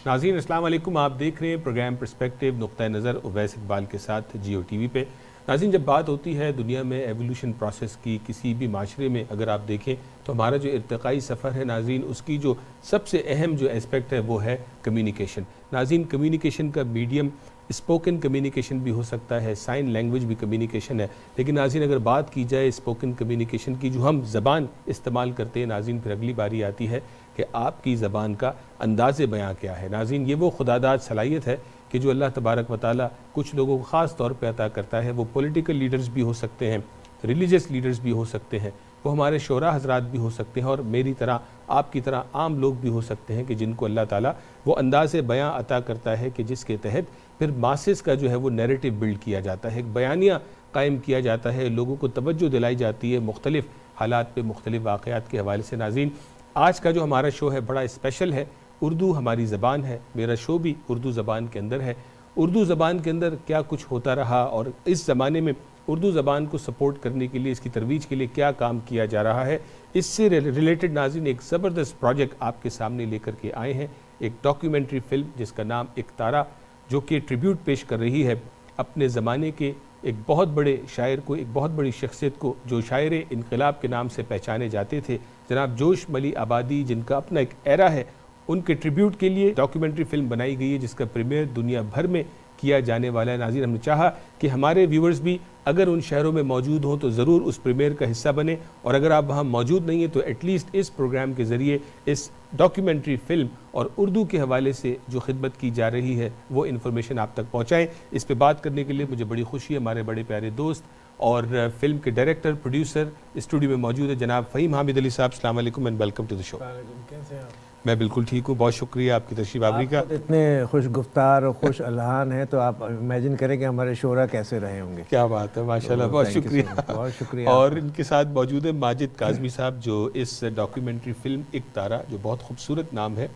नाज़रीन अस्सलाम वालेकुम, आप देख रहे हैं प्रोग्राम पर्सपेक्टिव नुक्ता नज़र उवैस इकबाल के साथ जियो टीवी पे। नाज़रीन, जब बात होती है दुनिया में एवोल्यूशन प्रोसेस की, किसी भी माशरे में अगर आप देखें तो हमारा जो इर्तिकाई सफ़र है नाज़रीन, उसकी जो सबसे अहम जो एस्पेक्ट है वो है कम्युनिकेशन। नाज़रीन, कम्युनिकेशन का मीडियम स्पोकन कम्युनिकेशन भी हो सकता है, साइन लैंग्वेज भी कम्युनिकेशन है। लेकिन नाज़रीन, अगर बात की जाए स्पोकन कम्युनिकेशन की, जो हम ज़बान इस्तेमाल करते हैं नाज़रीन, फिर अगली बारी आती है कि आपकी ज़बान का अंदाज़ बयां क्या है। नाज़रीन, ये वो खुदादाद सलाहियत है कि जो अल्लाह तबारक व तआला कुछ लोगों को ख़ास तौर पर अता करता है। वो पॉलिटिकल लीडर्स भी हो सकते हैं, रिलीजियस लीडर्स भी हो सकते हैं, वो हमारे शोरा हजरात भी हो सकते हैं, और मेरी तरह आपकी तरह आम लोग भी हो सकते हैं कि जिनको अल्लाह ताला वो अंदाज़ बयां अता करता है कि जिसके तहत फिर मासेस का जो है वो नैरेटिव बिल्ड किया जाता है, एक बयानिया कायम किया जाता है, लोगों को तवज्जो दिलाई जाती है मुख्तलिफ हालात पे, मुख्तलिफ वाक़यात के हवाले से। नाज़रीन, आज का जो हमारा शो है बड़ा स्पेशल है। उर्दू हमारी ज़बान है, मेरा शो भी उर्दू ज़बान के अंदर है। उर्दू ज़बान के अंदर क्या कुछ होता रहा और इस ज़माने में उर्दू ज़बान को सपोर्ट करने के लिए, इसकी तरवीज के लिए क्या काम किया जा रहा है, इससे रिलेटेड नाज़रीन एक ज़बरदस्त प्रोजेक्ट आपके सामने लेकर के आए हैं। एक डॉक्यूमेंट्री फ़िल्म जिसका नाम एक तारा, जो कि ट्रिब्यूट पेश कर रही है अपने ज़माने के एक बहुत बड़े शायर को, एक बहुत बड़ी शख्सियत को, जो शायर इनकलाब के नाम से पहचाने जाते थे, जनाब जोश मली आबादी, जिनका अपना एक एरा है। उनके ट्रिब्यूट के लिए डॉक्यूमेंट्री फ़िल्म बनाई गई है जिसका प्रीमियर दुनिया भर में किया जाने वाला है। नाज़रीन, हमने चाहा कि हमारे व्यूवर्स भी अगर उन शहरों में मौजूद हों तो ज़रूर उस प्रीमियर का हिस्सा बने, और अगर आप वहाँ मौजूद नहीं हैं तो एटलीस्ट इस प्रोग्राम के ज़रिए इस डॉक्यूमेंट्री फ़िल्म और उर्दू के हवाले से जो खिदमत की जा रही है वो इन्फॉर्मेशन आप तक पहुँचाएँ। इस पर बात करने के लिए मुझे बड़ी खुशी है, हमारे बड़े प्यारे दोस्त और फिल्म के डायरेक्टर प्रोड्यूसर स्टूडियो में मौजूद है जनाब फ़हीम हामिद अली साहब। अस्सलाम वालेकुम and welcome to the show. कैसे हैं आप? मैं बिल्कुल ठीक हूँ, बहुत शुक्रिया आपकी तशरीफ आवरी का। इतने खुश गुफ्तार और खुश अलहान है तो आप इमेजिन करें कि हमारे शोरा कैसे रहे होंगे। क्या बात है, माशाल्लाह, बहुत शुक्रिया, बहुत शुक्रिया। और इनके साथ मौजूद है माजिद काज़मी साहब, जो इस डॉक्यूमेंट्री फ़िल्म एक तारा, जो बहुत खूबसूरत नाम है,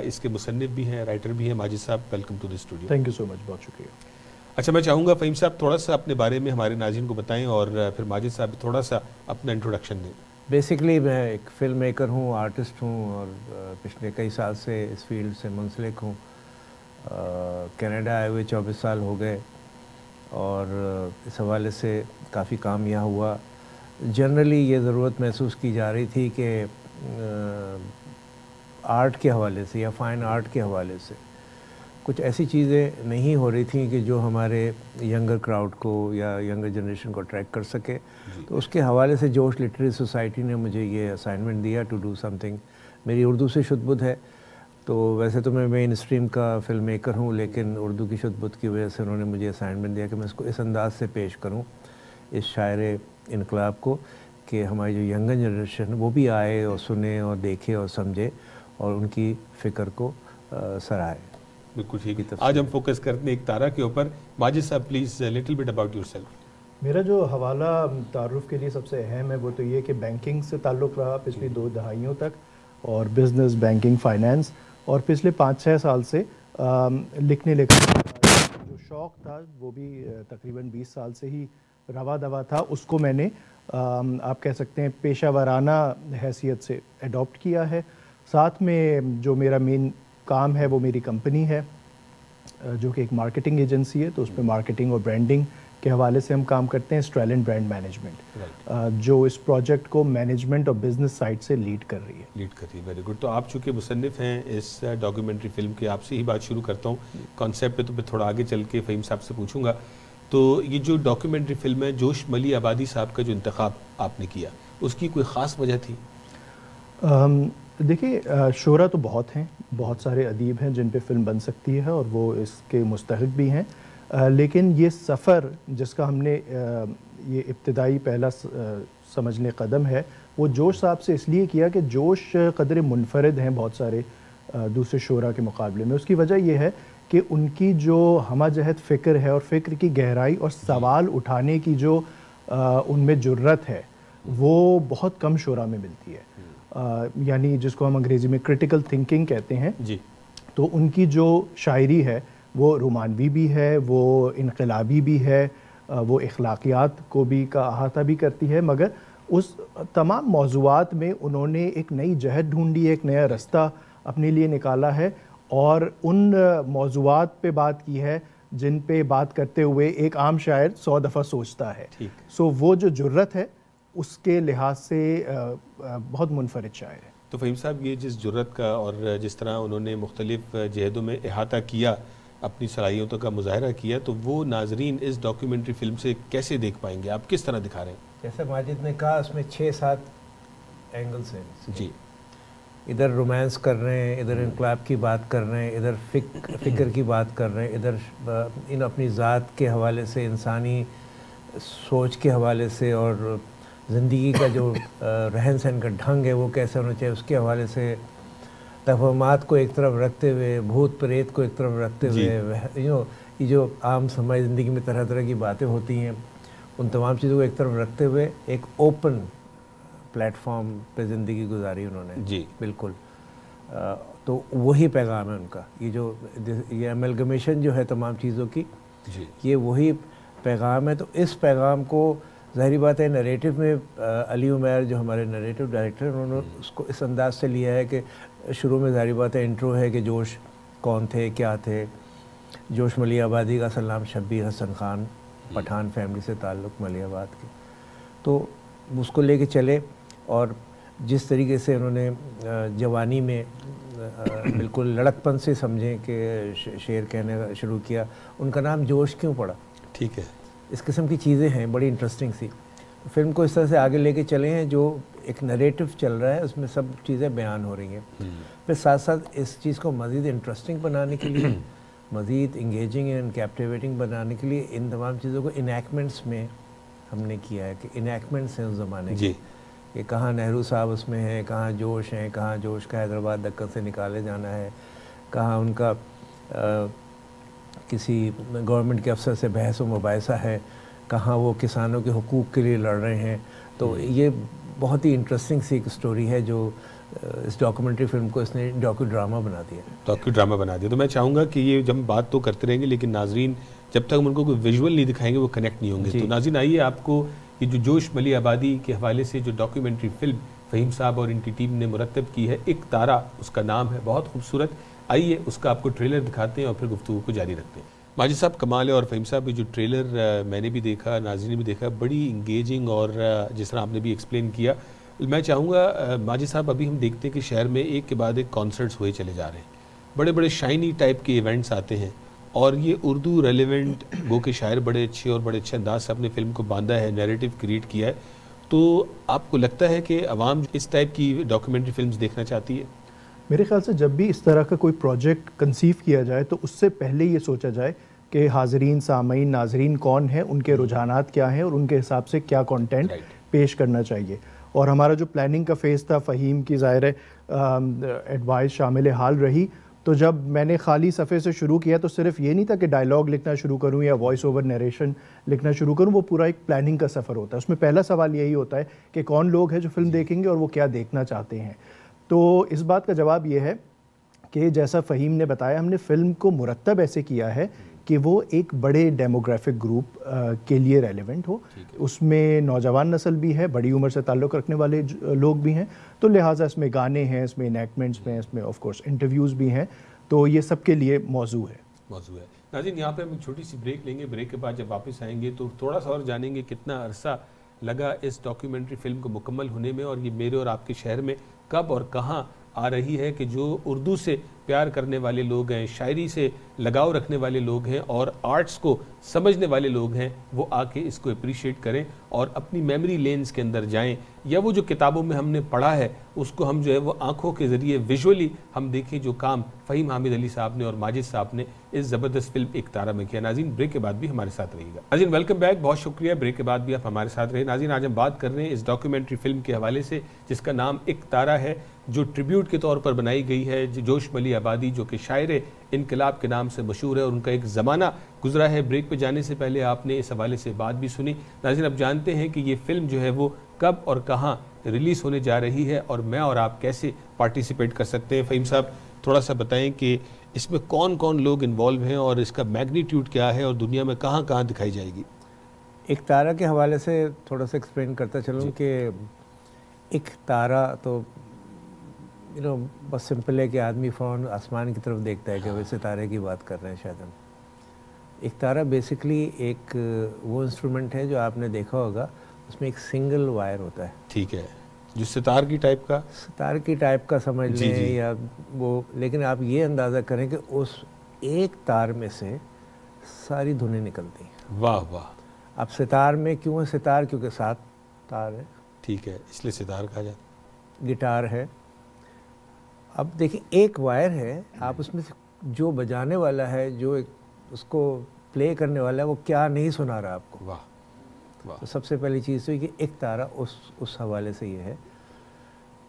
इसके मुसन्निफ भी हैं, राइटर भी हैं। माजिद साहब, welcome to the studio. Thank you so much, बहुत शुक्रिया। अच्छा, मैं चाहूँगा फ़हीम साहब थोड़ा सा अपने बारे में हमारे नाज़रीन को बताएं, और फिर माजिद साहब थोड़ा सा अपना इंट्रोडक्शन दें। बेसिकली मैं एक फ़िल्म मेकर हूँ, आर्टिस्ट हूँ, और पिछले कई साल से इस फील्ड से मुंसलिक हूँ। कनाडा आए हुए 24 साल हो गए, और इस हवाले से काफ़ी काम यहाँ हुआ। जनरली ये ज़रूरत महसूस की जा रही थी कि आर्ट के हवाले से या फ़ाइन आर्ट के हवाले से कुछ ऐसी चीज़ें नहीं हो रही थी कि जो हमारे यंगर क्राउड को या यंगर जनरेशन को अट्रैक्ट कर सके। तो उसके हवाले से जोश लिटरेरी सोसाइटी ने मुझे ये असाइनमेंट दिया टू डू समथिंग। मेरी उर्दू से शुद्ध है, तो वैसे तो मैं मेन स्ट्रीम का फ़िल्म मेकर हूँ, लेकिन उर्दू की शुद्ध की वजह से उन्होंने मुझे असाइनमेंट दिया कि मैं इसको इस अंदाज़ से पेश करूँ इस शायर इनकलाब को कि हमारी जो यंगर जनरेशन वो भी आए और सुने और देखे और समझे और उनकी फ़िक्र को सराहे। बिल्कुल ठीक है। आज हम फोकस करते हैं एक तारा के ऊपर। माजिद साहब, please little bit about yourself. मेरा जो हवाला तारुफ के लिए सबसे अहम है वो तो ये कि बैंकिंग से ताल्लुक़ रहा पिछली 2 दहाइयों तक, और बिज़नेस, बैंकिंग, फाइनेंस, और पिछले 5-6 साल से लिखने जो शौक़ था वो भी तकरीबन 20 साल से ही रवा दवा था। उसको मैंने आप कह सकते हैं पेशा वाराना हैसियत से एडॉप्ट किया है। साथ में जो मेरा मेन काम है वो मेरी कंपनी है जो कि एक मार्केटिंग एजेंसी है, तो उस पर मार्केटिंग और ब्रांडिंग के हवाले से हम काम करते हैं। स्ट्रेलेंट ब्रांड मैनेजमेंट जो इस प्रोजेक्ट को मैनेजमेंट और बिजनेस साइड से लीड कर रही है। Very good. तो आप चूँकि मुसन्निफ हैं इस डॉक्यूमेंट्री फ़िल्म की, आपसे ही बात शुरू करता हूँ। कॉन्सेप्ट पे तो फिर थोड़ा आगे चल के फ़हीम साहब से पूछूंगा। तो ये जो डॉक्यूमेंट्री फ़िल्म है, जोश मली आबादी साहब का जो इंतखाब आपने किया, उसकी कोई ख़ास वजह थी? देखिए, शोरा तो बहुत हैं, बहुत सारे अदीब हैं जिन पे फ़िल्म बन सकती है और वो इसके मुस्तहिक़ भी हैं, लेकिन ये सफ़र जिसका हमने ये इब्तिदाई पहला समझ लें कदम है, वो जोश साहब से इसलिए किया कि जोश क़दर मुनफरद हैं बहुत सारे दूसरे शोरा के मुकाबले में। उसकी वजह यह है कि उनकी जो हमाजहत फ़िक्र है और फ़िक्र की गहराई और सवाल उठाने की जो उनमें जुर्रत है वो बहुत कम शोरा में मिलती है। यानी जिसको हम अंग्रेज़ी में क्रिटिकल थिंकिंग कहते हैं जी। तो उनकी जो शायरी है वो रोमानवी भी है, वो इनकलाबी भी है, वो अखलाकियात को भी का अहाता भी करती है, मगर उस तमाम मौज़ूआत में उन्होंने एक नई जहत ढूंढी, एक नया रास्ता अपने लिए निकाला है। और उन मौज़ूआत पे बात की है जिन पे बात करते हुए एक आम शायर 100 दफ़ा सोचता है। सो वो जो जुर्रत है उसके लिहाज से बहुत मुनफरिद शायर है। तो फ़हीम साहब, ये जिस जुर्रत का और जिस तरह उन्होंने मुख्तलिफ़ जहदों में अहाता किया, अपनी सलाहियतों का मुजाहरा किया, तो वो नाजरीन इस डॉक्यूमेंट्री फ़िल्म से कैसे देख पाएंगे? आप किस तरह दिखा रहे हैं? जैसे माजिद ने कहा, उसमें 6-7 एंगल्स हैं जी। इधर रोमांस कर रहे हैं, इधर इनकलाब की बात कर रहे हैं, इधर फ़िक्र की बात कर रहे हैं, इधर इन अपनी ज़ात के हवाले से, इंसानी सोच के हवाले से, और ज़िंदगी का जो रहन सहन का ढंग है वो कैसे होना चाहिए उसके हवाले से, तफहमात को एक तरफ रखते हुए, भूत प्रेत को एक तरफ रखते हुए, ये जो आम समाज ज़िंदगी में तरह तरह की बातें होती हैं, उन तमाम चीज़ों को एक तरफ रखते हुए एक ओपन प्लेटफॉर्म पे ज़िंदगी गुजारी उन्होंने। जी बिल्कुल। तो वही पैगाम है उनका, ये अमेलगमेशन जो है तमाम चीज़ों की, जी, ये वही पैगाम है। तो इस पैगाम को ज़ाहिर बात है नरेटिव में अली उमैर जो हमारे नरेटिव डायरेक्टर हैं, उन्होंने उसको इस अंदाज से लिया है कि शुरू में ज़ाहिर बात है इंट्रो है कि जोश कौन थे, क्या थे। जोश मलियाबादी का असल नाम शब्बीर हसन खान, पठान फैमिली से ताल्लुक़ मलियाबाद के, तो उसको लेके चले। और जिस तरीके से उन्होंने जवानी में बिल्कुल लड़कपन से समझें कि शेर कहने का शुरू किया, उनका नाम जोश क्यों पड़ा, ठीक है, इस किस्म की चीज़ें हैं बड़ी इंटरेस्टिंग सी। फिल्म को इस तरह से आगे लेके चले हैं, जो एक नरेटिव चल रहा है उसमें सब चीज़ें बयान हो रही हैं। फिर साथ साथ इस चीज़ को मज़ीद इंटरेस्टिंग बनाने के लिए, मज़ीद इंगेजिंग एंड कैप्टिवेटिंग बनाने के लिए इन तमाम चीज़ों को इनैक्टमेंट्स में हमने किया है कि इनैक्टमेंट्स हैं उस ज़माने के, कि कहाँ नेहरू साहब उसमें हैं, कहाँ जोश हैं, कहाँ जोश का हैदराबाद दक्कन से निकाले जाना है, कहाँ उनका किसी गवर्नमेंट के अफसर से बहस व मुबाहिसा है, कहाँ वो किसानों के हुकूक़ के लिए लड़ रहे हैं। तो ये बहुत ही इंटरेस्टिंग सी एक स्टोरी है जो इस डॉक्यूमेंट्री फिल्म को इसने डॉक्यू ड्रामा बना दिया। डॉक्यू ड्रामा बना दिया। तो मैं चाहूँगा कि ये जब बात तो करते रहेंगे, लेकिन नाजरीन जब तक उनको कोई विजुअल नहीं दिखाएंगे वो कनेक्ट नहीं होंगे। तो नाज़रीन आइए, आपको ये जो जोश मलियाबादी के हवाले से जो डॉक्यूमेंट्री फ़िल्म फ़हीम साहब और इनकी टीम ने मुरतब की है, एक तारा उसका नाम है, बहुत खूबसूरत। आइए उसका आपको ट्रेलर दिखाते हैं और फिर गुफ्तगू को जारी रखते हैं। माजिद साहब कमाल है, और फ़हीम साहब ये जो ट्रेलर मैंने भी देखा, नाज़रीन ने भी देखा, बड़ी इंगेजिंग, और जिस तरह आपने भी एक्सप्लेन किया। मैं चाहूँगा माजिद साहब, अभी हम देखते हैं कि शहर में एक के बाद एक कॉन्सर्ट्स हुए चले जा रहे हैं, बड़े बड़े शाइनी टाइप के इवेंट्स आते हैं, और ये उर्दू रेलिवेंट गो के शायर बड़े अच्छे और बड़े अच्छे अंदाज से अपने फिल्म को बांधा है, नैरेटिव क्रिएट किया है। तो आपको लगता है कि अवाम इस टाइप की डॉक्यूमेंट्री फिल्म्स देखना चाहती है? मेरे ख्याल से जब भी इस तरह का कोई प्रोजेक्ट कंसीव किया जाए तो उससे पहले ये सोचा जाए कि हाज़रीन, सामीन, नाजरीन कौन है, उनके रुझानात क्या हैं और उनके हिसाब से क्या कंटेंट पेश करना चाहिए। और हमारा जो प्लानिंग का फेज़ था, फ़हीम की ज़ाहिर एडवाइस शामिल हाल रही। तो जब मैंने खाली सफ़े से शुरू किया तो सिर्फ ये नहीं था कि डायलॉग लिखना शुरू करूं या वॉइस ओवर नरेशन लिखना शुरू करूं, वो पूरा एक प्लानिंग का सफ़र होता है। उसमें पहला सवाल यही होता है कि कौन लोग हैं जो फिल्म देखेंगे और वो क्या देखना चाहते हैं। तो इस बात का जवाब ये है कि जैसा फ़हीम ने बताया, हमने फ़िल्म को मुरतब ऐसे किया है कि वो एक बड़े डेमोग्राफिक ग्रुप के लिए रेलेवेंट हो। उसमें नौजवान नस्ल भी है, बड़ी उम्र से ताल्लुक़ रखने वाले लोग भी हैं, तो लिहाजा इसमें गाने हैं, इसमें इनैक्टमेंट्स में, इसमें ऑफ कोर्स इंटरव्यूज़ भी हैं, तो ये सब के लिए मौजू है। नाज़रीन, यहाँ पे हम एक छोटी सी ब्रेक लेंगे। ब्रेक के बाद जब वापस आएंगे तो थोड़ा सा और जानेंगे कितना अरसा लगा इस डॉक्यूमेंट्री फिल्म को मुकम्मल होने में, और ये मेरे और आपके शहर में कब और कहाँ आ रही है कि जो उर्दू से प्यार करने वाले लोग हैं, शायरी से लगाव रखने वाले लोग हैं और आर्ट्स को समझने वाले लोग हैं, वो आके इसको अप्रिशिएट करें और अपनी मेमोरी लेंस के अंदर जाएं, या वो जो किताबों में हमने पढ़ा है उसको हम जो है वो आंखों के ज़रिए विजुअली हम देखें, जो काम फ़हीम हामिद अली साहब ने और माजिद साहब ने इस ज़बरदस्त फिल्म एक तारा में किया। नाज़रीन, ब्रेक के बाद भी हमारे साथ रहिएगा। नाज़रीन, वेलकम बैक, बहुत शुक्रिया, ब्रेक के बाद भी आप हमारे साथ रहे। नाज़रीन, आज हम बात कर रहे हैं इस डॉक्यूमेंट्री फिल्म के हवाले से जिसका नाम एक तारा है, जो ट्रिब्यूट के तौर पर बनाई गई है जोश मलियाबादी, जो कि शायर इनकलाब के नाम से मशहूर है और उनका एक ज़माना गुजरा है। ब्रेक पे जाने से पहले आपने इस हवाले से बात भी सुनी। नाज़रीन, अब जानते हैं कि ये फ़िल्म जो है वो कब और कहाँ रिलीज़ होने जा रही है और मैं और आप कैसे पार्टिसिपेट कर सकते हैं। फ़हीम साहब, थोड़ा सा बताएं कि इसमें कौन कौन लोग इन्वॉल्व हैं और इसका मैग्नीट्यूड क्या है और दुनिया में कहाँ कहाँ दिखाई जाएगी। एक तारा के हवाले से थोड़ा सा एक्सप्लेन करता चलूँ कि एक तारा तो बस सिंपल है कि आदमी फ़ौरन आसमान की तरफ देखता है कि वह सितारे की बात कर रहे हैं शायद हम। एक तारा बेसिकली एक वो इंस्ट्रूमेंट है जो आपने देखा होगा, उसमें एक सिंगल वायर होता है। ठीक है, जो सितार की टाइप का, सितार की टाइप का समझ जी, लें जी। या वो, लेकिन आप ये अंदाज़ा करें कि उस एक तार में से सारी धुनें निकलती हैं। वाह वाह। अब सितार में क्यों है सितार? क्योंकि 7 तार है। ठीक है, इसलिए सितार कहा जाता। गिटार है। अब देखिए एक वायर है, आप उसमें से जो बजाने वाला है, जो एक उसको प्ले करने वाला है, वो क्या नहीं सुना रहा आपको। वाह वाह। तो सबसे पहली चीज़ तो ये कि एक तारा उस हवाले से ये है।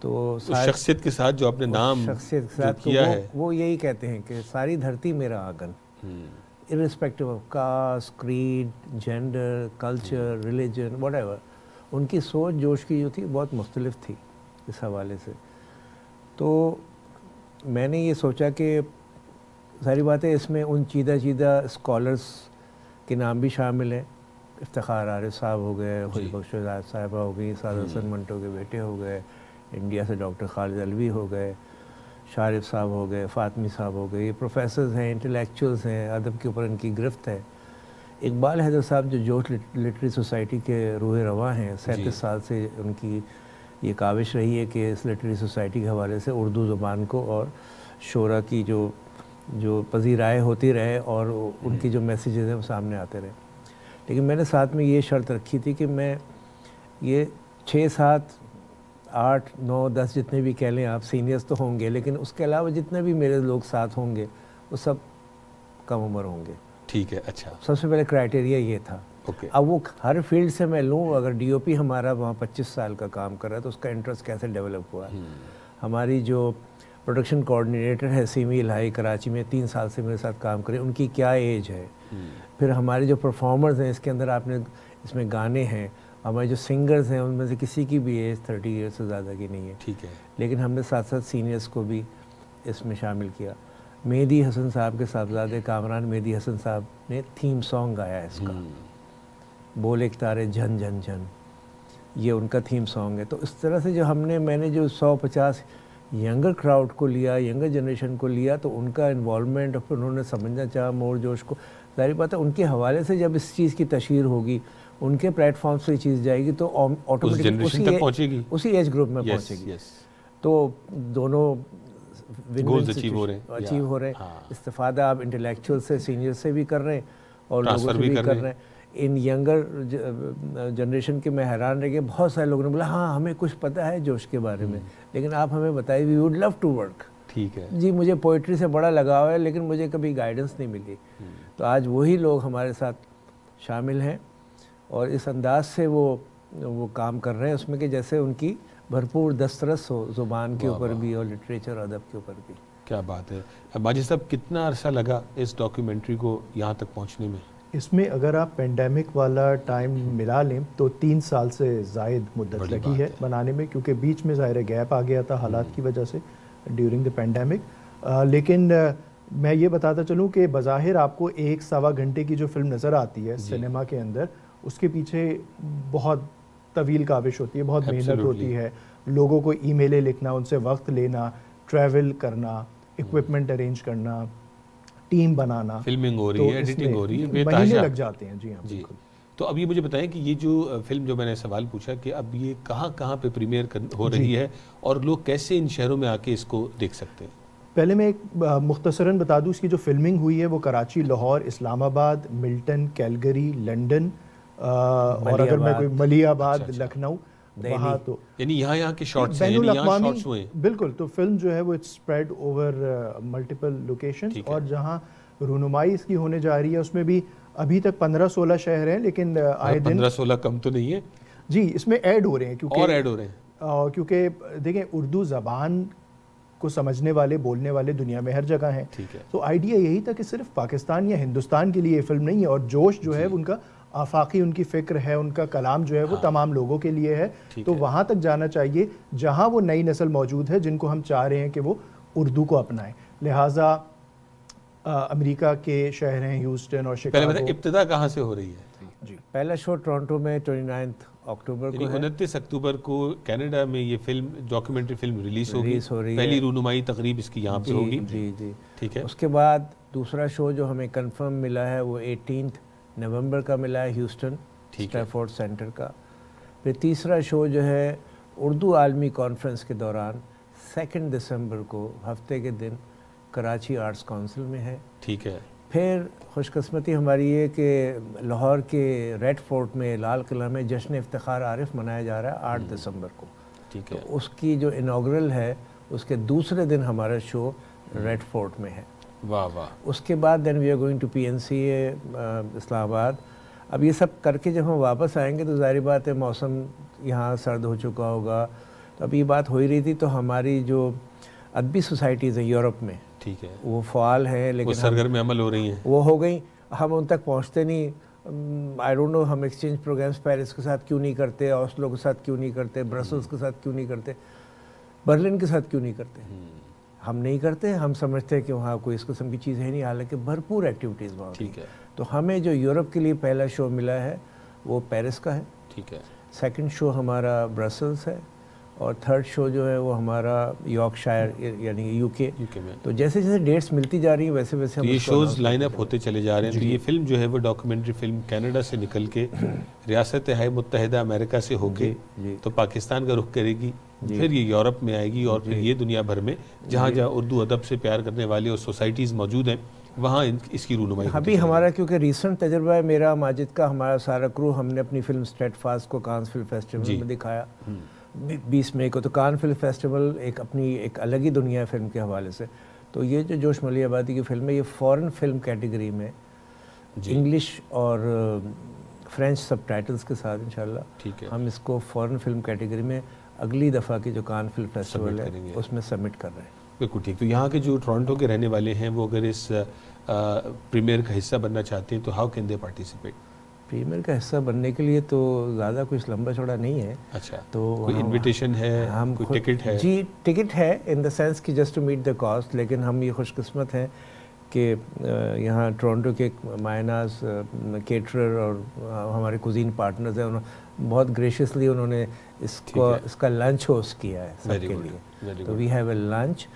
तो शख्सियत के साथ जो आपने नाम शख्सियत के साथ किया है, वो यही कहते हैं कि सारी धरती मेरा आंगन, irrespective of caste, creed, gender, culture, religion, whatever. उनकी सोच जोश की जो थी बहुत मुख्तलिफ थी इस हवाले से। तो मैंने ये सोचा कि सारी बातें इसमें उन चीदा स्कॉलर्स के नाम भी शामिल हैं। इफ्तिखार आरिफ साहब हो गए, खुशबख्श आज़ाद साहिबा हो गई, साद हसन मंटो के बेटे हो गए, इंडिया से डॉक्टर खालिद अलवी हो गए, शारिफ साहब हो गए, फातमी साहब हो गए। ये प्रोफेसर्स हैं, इंटेलेक्चुअल्स हैं, अदब के ऊपर इनकी गिरफ्त है। इकबाल हैदर साहब जो जोश लिटरेरी सोसाइटी के रूह रवा हैं, 37 साल से उनकी ये काविश रही है कि इस लिटरेरी सोसाइटी के हवाले से उर्दू ज़ुबान को और शोरा की जो पजीराएँ होती रहे और उनकी जो मैसेजेस हैं वो सामने आते रहे। लेकिन मैंने साथ में ये शर्त रखी थी कि मैं ये 6, 7, 8, 9, 10 जितने भी कह लें आप, सीनियर्स तो होंगे, लेकिन उसके अलावा जितने भी मेरे लोग साथ होंगे वो सब कम उम्र होंगे। ठीक है, अच्छा। सबसे पहले क्राइटेरिया ये था। ओके। अब वो हर फील्ड से मैं लूँ, अगर डीओपी हमारा वहाँ 25 साल का काम कर रहा है तो उसका इंटरेस्ट कैसे डेवलप हुआ है। हमारी जो प्रोडक्शन कोऑर्डिनेटर है सीमी इलाही कराची में, 3 साल से मेरे साथ काम करे, उनकी क्या एज है। फिर हमारे जो परफॉर्मर्स हैं, इसके अंदर आपने इसमें गाने हैं, हमारे जो सिंगर्स हैं उनमें से किसी की भी एज 30 ईयर्स से ज़्यादा की नहीं है। ठीक है। लेकिन हमने साथ साथ सीनियर्स को भी इसमें शामिल किया। मेहदी हसन साहब के साहबजादे कामरान मेहदी हसन साहब ने थीम सॉन्ग गाया है इसका, बोल एक तारे झन झन झन, ये उनका थीम सॉन्ग है। तो इस तरह से जो मैंने जो 150 यंगर क्राउड को लिया, यंगर जनरेशन को लिया, तो उनका इन्वॉल्वमेंट और फिर उन्होंने समझना चाहा मोर जोश को। जाहिर बात है उनके हवाले से जब इस चीज़ की तशहीर होगी, उनके प्लेटफॉर्म से चीज़ जाएगी तो ऑटोमेटिकली उसी एज ग्रुप में पहुँचेगी। तो दोनों अचीव हो रहे हैं। इस्तिफादा आप इंटेलेक्चुअल से, सीनियर से भी कर रहे हैं और लोगों से भी कर रहे हैं। इन यंगर जनरेशन के मैं हैरान रह गया, बहुत सारे लोगों ने बोला हाँ हमें कुछ पता है जोश के बारे में, लेकिन आप हमें बताइए, we would love to work. ठीक है जी, मुझे पोइट्री से बड़ा लगाव है लेकिन मुझे कभी गाइडेंस नहीं मिली। तो आज वही लोग हमारे साथ शामिल हैं और इस अंदाज से वो काम कर रहे हैं उसमें कि जैसे उनकी भरपूर दस्तरस हो ज़ुबान के ऊपर भी और लिटरेचर अदब के ऊपर भी। क्या बात है। माजिद साहब, कितना अरसा लगा इस डॉक्यूमेंट्री को यहाँ तक पहुँचने में? इसमें अगर आप पेंडेमिक वाला टाइम मिला लें तो 3 साल से ज़ायद मुद्दत लगी है बनाने में, क्योंकि बीच में ज़ाहिर गैप आ गया था हालात की वजह से ड्यूरिंग द पेंडेमिक। लेकिन मैं ये बताता चलूँ कि बज़ाहिर आपको 1-1.25 घंटे की जो फिल्म नज़र आती है सिनेमा के अंदर, उसके पीछे बहुत तवील काविश होती है, बहुत मेहनत होती है। लोगों को ईमेलें लिखना, उनसे वक्त लेना, ट्रैवल करना, इक्विपमेंट अरेंज करना, टीम बनाना, फिल्मिंग हो रही है, एडिटिंग हो रही है, महीने लग जाते हैं। जी हाँ, बिल्कुल। तो अब ये मुझे बताएं कि ये जो फिल्म, जो मैंने सवाल पूछा कि अब ये कहाँ पे प्रीमियर हो रही है और लोग कैसे इन शहरों में आके इसको देख सकते हैं? पहले मैं एक मुख्तसरन बता दूं, इसकी जो फिल्मिंग हुई है वो Karachi, Lahore, Islamabad, Milton, Calgary, London और अगर मैं कोई मलियाबाद, लखनऊ, वहाँ तो यानी यहाँ के शॉट्स हैं, यानी यहाँ शॉट्स हुए हैं। बिल्कुल। तो फिल्म जो है वो it's spread over multiple locations, और जहाँ रूनुमाई इसकी होने जा रही है उसमें भी अभी तक 15-16 शहर हैं, लेकिन आए दिन 15-16 कम तो नहीं है जी, इसमें ऐड हो रहे हैं क्योंकि और ऐड हो रहे हैं क्योंकि देखें उर्दू ज़बान को समझने वाले, बोलने वाले दुनिया में हर जगह हैं। तो आइडिया यही था कि सिर्फ पाकिस्तान या हिंदुस्तान के लिए ये फिल्म नहीं है, और जोश जो है उनका आफाकी, उनकी फ़िक्र है, उनका कलाम जो है वो तमाम लोगों के लिए है। तो वहाँ तक जाना चाहिए जहाँ वो नई नस्ल मौजूद है जिनको हम चाह रहे हैं कि वो उर्दू को अपनाएं। लिहाजा अमेरिका के शहर हैं ह्यूस्टन और शिकागो। पहले इब्तिदा कहाँ से हो रही है? जी, पहला शो टोरंटो में 29 अक्टूबर को है। 29 अक्टूबर को कनाडा में ये फिल्म डॉक्यूमेंट्री फिल्म रिलीज हो रही पहली है। रूनुमाई तकरीब इसकी यहाँ पे होगी। जी जी ठीक है। उसके बाद दूसरा शो जो हमें कंफर्म मिला है वो 18 नवंबर का मिला है ह्यूस्टन स्टैफोर्ड सेंटर का। फिर तीसरा शो जो है उर्दू आलमी कॉन्फ्रेंस के दौरान 2 दिसंबर को हफ्ते के दिन कराची आर्ट्स काउंसिल में है। ठीक है। फिर खुशकिस्मती हमारी ये कि लाहौर के रेड फोर्ट में लाल किला में जश्न इफ्तिखार आरिफ मनाया जा रहा है 8 दिसंबर को। ठीक है। तो उसकी जो इनाग्रल है उसके दूसरे दिन हमारा शो रेड फोर्ट में है। वाह वाह। उसके बाद then we are going to PNCA Islamabad. अब ये सब करके जब हम वापस आएंगे तो जाहिर बात है मौसम यहाँ सर्द हो चुका होगा। तो अब ये बात हो ही रही थी तो हमारी जो अदबी सोसाइटीज़ हैं यूरोप में, ठीक है, वो फ़ाल हैं लेकिन सरगर्म अमल हो रही हैं, वो हो गई, हम उन तक पहुँचते नहीं। आई डोंट नो हम एक्सचेंज प्रोग्राम्स पेरिस के साथ क्यों नहीं करते, ऑस्लो के साथ क्यों नहीं करते, ब्रसल्स के साथ क्यों नहीं करते, बर्लिन के साथ क्यों नहीं करते। हम नहीं करते, हम समझते हैं कि वहाँ कोई इस किस्म की चीज़ है नहीं, हालांकि भरपूर एक्टिविटीज़ वहाँ। ठीक है। तो हमें जो यूरोप के लिए पहला शो मिला है वो पेरिस का है। ठीक है। सेकंड शो हमारा ब्रसल्स है और थर्ड शो जो है वो हमारा यॉर्कशायर यानी यूके में। तो जैसे जैसे डेट्स मिलती जा रही है वैसे वैसे तो ये शोज लाइन अप होते चले जा रहे हैं। तो ये फिल्म जो है वो डॉक्यूमेंट्री फिल्म कनाडा से निकल के रियासत हाय मुत्तहिदा अमेरिका से होके तो पाकिस्तान का रुख करेगी, फिर ये यूरोप में आएगी और फिर ये दुनिया भर में जहाँ जहाँ उर्दू अदब से प्यार करने वाले और सोसाइटीज़ मौजूद हैं वहाँ इसकी रूनुमाई। अभी हमारा क्योंकि रिसेंट तजर्बा है मेरा, माजिद का, हमारा सारा क्रू, हमने अपनी फिल्म स्टेडफास्ट को कांस फिल्म फेस्टिवल में दिखाया 20 मई को। तो कान फिल्म फेस्टिवल एक अपनी एक अलग ही दुनिया है फिल्म के हवाले से। तो ये जो जोश मलियाबादी की फिल्म है ये फॉरेन फिल्म कैटेगरी में इंग्लिश और फ्रेंच सबटाइटल्स के साथ इंशाल्लाह हम इसको फॉरेन फिल्म कैटेगरी में अगली दफ़ा की जो कान फिल्म फेस्टिवल है उसमें सबमिट कर रहे हैं। बिल्कुल ठीक। तो यहाँ के जो टोरंटो के रहने वाले हैं वो अगर इस प्रीमियर का हिस्सा बनना चाहते हैं तो how can they participate? Premier का हिस्सा बनने के लिए तो ज़्यादा कुछ लंबा चौड़ा नहीं है। अच्छा। तो कोई इनविटेशन है, हम कोई टिकट है? जी टिकट है इन द सेंस कि just to meet the cost, लेकिन हम ये खुशकिस्मत हैं कि यहाँ टोरंटो के मायनाज केटरर और हमारे कुजीन पार्टनर्स हैं, उन्होंने बहुत ग्रेशियसली उन्होंने इसका लंच होस्ट किया है सबके लिए। तो वी हैव ए लंच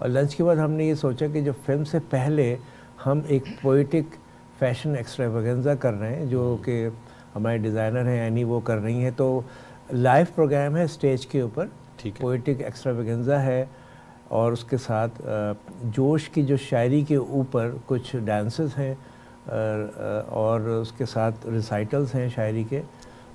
और लंच के बाद हमने ये सोचा कि जो फिल्म से पहले हम एक पोइटिक फैशन एक्स्ट्रावेगेंजा कर रहे हैं जो कि हमारे डिज़ाइनर हैं एनी वो कर रही हैं। तो लाइव प्रोग्राम है स्टेज के ऊपर, पोइटिक एक्स्ट्रावेगेंजा है और उसके साथ जोश की जो शायरी के ऊपर कुछ डांसेस हैं और उसके साथ रिसाइटल्स हैं शायरी के।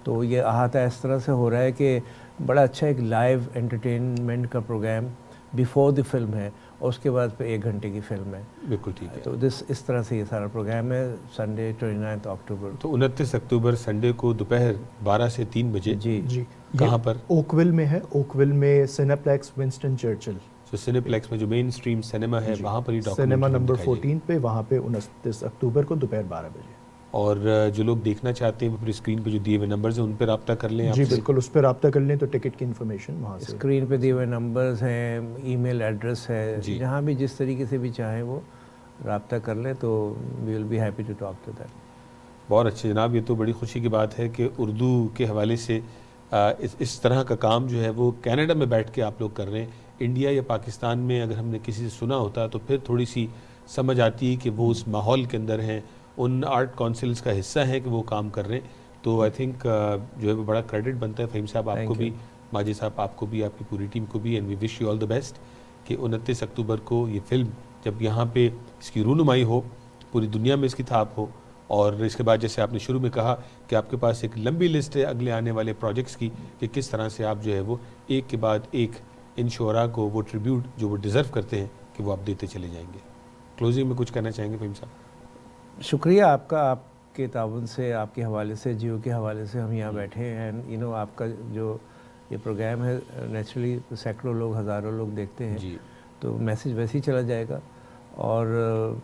तो ये अहाता इस तरह से हो रहा है कि बड़ा अच्छा एक लाइव एंटरटेनमेंट का प्रोग्राम बिफोर द फिल्म है और उसके बाद फिर 1 घंटे की फिल्म है। बिल्कुल ठीक है। तो इस तरह से ये सारा प्रोग्राम है संडे 29 अक्टूबर। तो 29 अक्टूबर संडे को दोपहर 12 से 3 बजे। जी। कहाँ पर? ओकविल में है, ओकविल में सिनेप्लेक्स विंस्टन चर्चिल। तो सिनेप्लेक्स में जो मेन स्ट्रीम सिनेमा है वहाँ पर ही सिनेमा नंबर 14 पे, वहाँ पे 29 अक्टूबर को दोपहर 12 बजे। और जो लोग देखना चाहते हैं वो स्क्रीन पे जो दिए हुए नंबर्स हैं उन पर रब्ता कर लें। जी बिल्कुल, उस पर रब्ता कर लें तो टिकट की इन्फॉर्मेशन वहाँ से स्क्रीन पे दिए हुए नंबर्स हैं, ईमेल एड्रेस है, जहाँ भी जिस तरीके से भी चाहें वो रब्ता कर लें तो we will be happy to talk to that. बहुत अच्छे जनाब, ये तो बड़ी खुशी की बात है कि उर्दू के हवाले से इस तरह का काम जो है वो कनाडा में बैठ के आप लोग कर रहे हैं। इंडिया या पाकिस्तान में अगर हमने किसी से सुना होता तो फिर थोड़ी सी समझ आती है कि वो उस माहौल के अंदर हैं, उन आर्ट काउंसिल्स का हिस्सा है कि वो काम कर रहे हैं। तो आई थिंक जो है वो बड़ा क्रेडिट बनता है फ़हीम साहब आपको भी, माजिद साहब आपको भी, आपकी पूरी टीम को भी, and we wish you all the best कि 29 अक्टूबर को ये फिल्म जब यहाँ पे इसकी रूनुमाई हो, पूरी दुनिया में इसकी थाप हो और इसके बाद जैसे आपने शुरू में कहा कि आपके पास एक लंबी लिस्ट है अगले आने वाले प्रोजेक्ट्स की कि किस तरह से आप जो है वो एक के बाद एक इन शोरा को वो ट्रिब्यूट जो वो डिज़र्व करते हैं कि वो आप देते चले जाएंगे। क्लोजिंग में कुछ कहना चाहेंगे फ़हीम साहब? शुक्रिया आपका, आपके ताउन से, आपके हवाले से, जियो के हवाले से हम यहाँ बैठे हैं। एंड यू नो आपका जो ये प्रोग्राम है नेचुरली सैकड़ों लोग, हज़ारों लोग देखते हैं जी। तो मैसेज वैसे ही चला जाएगा और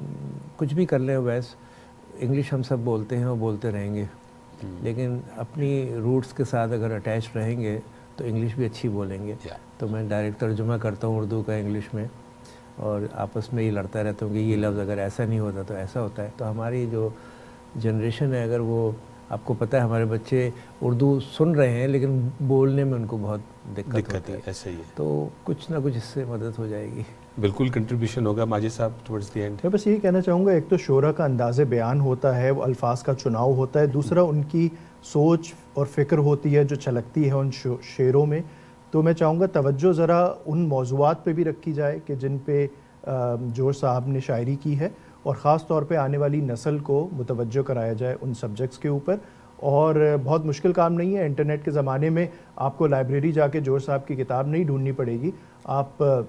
कुछ भी कर लें वैसे इंग्लिश हम सब बोलते हैं और बोलते रहेंगे, लेकिन अपनी रूट्स के साथ अगर अटैच रहेंगे तो इंग्लिश भी अच्छी बोलेंगे। तो मैं डायरेक्ट तर्जुमा करता हूँ उर्दू का इंग्लिश में और आपस में ये लड़ता रहता हूँ कि ये लफ्ज़ अगर ऐसा नहीं होता तो ऐसा होता है। तो हमारी जो जनरेशन है अगर वो आपको पता है हमारे बच्चे उर्दू सुन रहे हैं लेकिन बोलने में उनको बहुत दिक्कत है। ऐसा ही है, तो कुछ ना कुछ इससे मदद हो जाएगी। बिल्कुल कंट्रीब्यूशन होगा। माजिद साहब टुवर्ड्स द एंड मैं बस यही कहना चाहूँगा, एक तो शोरा का अंदाज़े बयान होता है, वो अल्फाज का चुनाव होता है, दूसरा उनकी सोच और फ़िक्र होती है जो छलकती है उन शेरों में। तो मैं चाहूँगा तवज्जो ज़रा उन मौज़ूआत पे भी रखी जाए कि जिन पे जोर साहब ने शायरी की है, और ख़ास तौर पे आने वाली नस्ल को मुतवज्जो कराया जाए उन सब्जेक्ट्स के ऊपर। और बहुत मुश्किल काम नहीं है, इंटरनेट के ज़माने में आपको लाइब्रेरी जाके जोर साहब की किताब नहीं ढूंढनी पड़ेगी, आप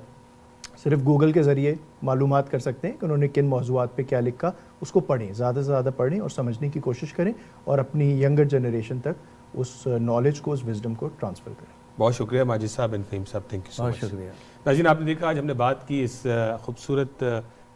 सिर्फ गूगल के ज़रिए मालूमात कर सकते हैं कि उन्होंने किन मौज़ूआत पे क्या लिखा, उसको पढ़ें, ज़्यादा से ज़्यादा पढ़ें और समझने की कोशिश करें और अपनी यंगर जनरेशन तक उस नॉलेज को, उस विजडम को ट्रांसफ़र करें। बहुत शुक्रिया माजिद साहब एंड फ़हीम साहब, थैंक यू सो मच। बहुत शुक्रिया। नाज़रीन, आपने देखा आज हमने बात की इस खूबसूरत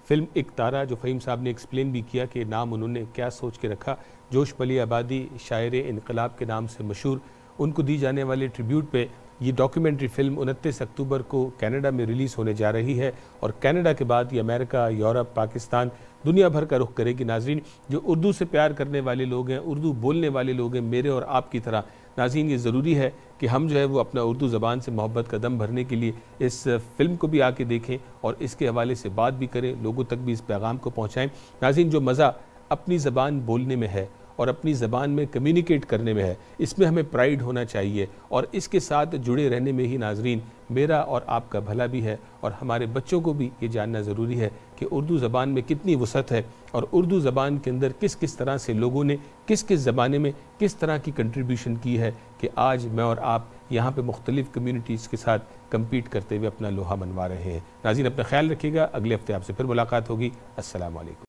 फ़िल्म एक तारा, जो फ़हीम साहब ने एक्सप्लेन भी किया कि नाम उन्होंने क्या सोच के रखा। जोश पली आबादी शायर इनकलाब के नाम से मशहूर, उनको दी जाने वाले ट्रिब्यूट पे ये डॉक्यूमेंट्री फ़िल्म 29 अक्टूबर को कनाडा में रिलीज़ होने जा रही है और कनाडा के बाद ये अमेरिका, यूरोप, पाकिस्तान, दुनिया भर का रुख करेगी। नाज़रीन, जो उर्दू से प्यार करने वाले लोग हैं, उर्दू बोलने वाले लोग हैं, मेरे और आपकी तरह, नाज़रीन ये ज़रूरी है कि हम जो है वो अपना उर्दू ज़बान से मोहब्बत का दम भरने के लिए इस फ़िल्म को भी आके देखें और इसके हवाले से बात भी करें, लोगों तक भी इस पैगाम को पहुँचाएँ। नाज़रीन, जो मज़ा अपनी ज़बान बोलने में है और अपनी ज़बान में कम्युनिकेट करने में है, इसमें हमें प्राइड होना चाहिए और इसके साथ जुड़े रहने में ही नाज़रीन मेरा और आपका भला भी है। और हमारे बच्चों को भी ये जानना ज़रूरी है कि उर्दू ज़बान में कितनी वसअत है और उर्दू ज़बान के अंदर किस किस तरह से लोगों ने किस किस ज़माने में किस तरह की कंट्रीब्यूशन की है कि आज मैं और आप यहाँ पे मुख्तलिफ़ कम्यूनिटीज़ के साथ कम्पीट करते हुए अपना लोहा मनवा रहे हैं। नाज़रीन, अपना ख्याल रखिएगा, अगले हफ्ते आपसे फिर मुलाकात होगी। अस्सलाम वालेकुम।